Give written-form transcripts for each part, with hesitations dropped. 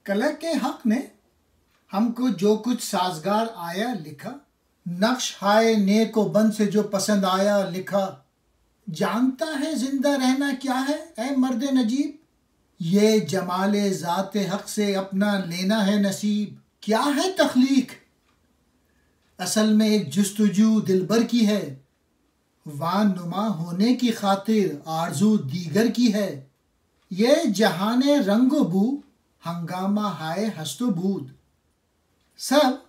कलह के हक ने हमको जो कुछ साजगार आया लिखा, नक्श हाय नेको बंद से जो पसंद आया लिखा। जानता है जिंदा रहना क्या है ऐ मर्द नजीब, ये जमाले ज़ाते हक से अपना लेना है नसीब। क्या है तख्लीक, असल में एक जुस्तजू दिलबर की है, वान नुमा होने की खातिर आरजू दीगर की है। ये जहाने रंगो बू हंगामा हाय हस्तो बूद, सब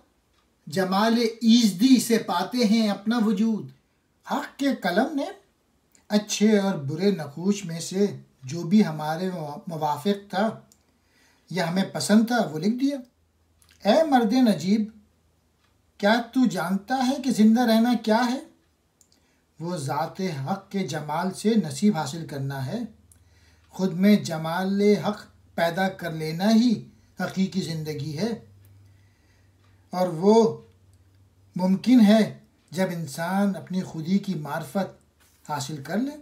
जमाले ईज़दी से पाते हैं अपना वजूद। हक के कलम ने अच्छे और बुरे नकूश में से जो भी हमारे मुवाफिक था या हमें पसंद था वो लिख दिया। ऐ मर्द नजीब, क्या तू जानता है कि ज़िंदा रहना क्या है? वो ज़ाते हक के जमाल से नसीब हासिल करना है। खुद में जमाल हक पैदा कर लेना ही हकीकी ज़िंदगी है, और वो मुमकिन है जब इंसान अपनी खुदी की मार्फत हासिल कर ले।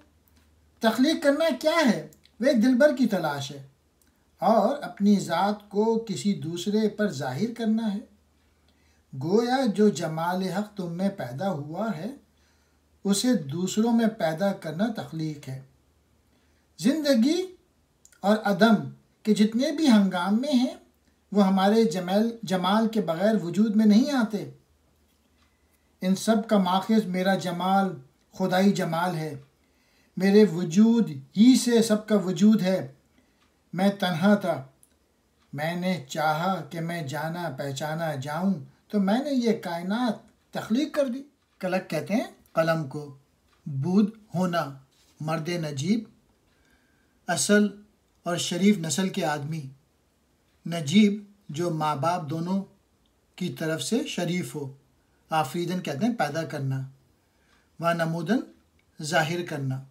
तख्लीक करना क्या है? वह एक दिलबर की तलाश है और अपनी ज़ात को किसी दूसरे पर जाहिर करना है। गोया जो जमाल हक तुम में पैदा हुआ है उसे दूसरों में पैदा करना तख्लीक है। ज़िंदगी और अदम के जितने भी हंगामे हैं वो हमारे जमाल के बग़ैर वजूद में नहीं आते। इन सब का माखज़ मेरा जमाल खुदाई जमाल है। मेरे वजूद ही से सबका वजूद है। मैं तन्हा था, मैंने चाहा कि मैं जाना पहचाना जाऊं, तो मैंने ये कायनात तख्लीक कर दी। कलक कहते हैं कलम को। बूद होना, मर्द नजीब, असल और शरीफ नस्ल के आदमी। नजीब जो माँ बाप दोनों की तरफ से शरीफ हो। आफरीदन कहते हैं पैदा करना, व नमूदन ज़ाहिर करना।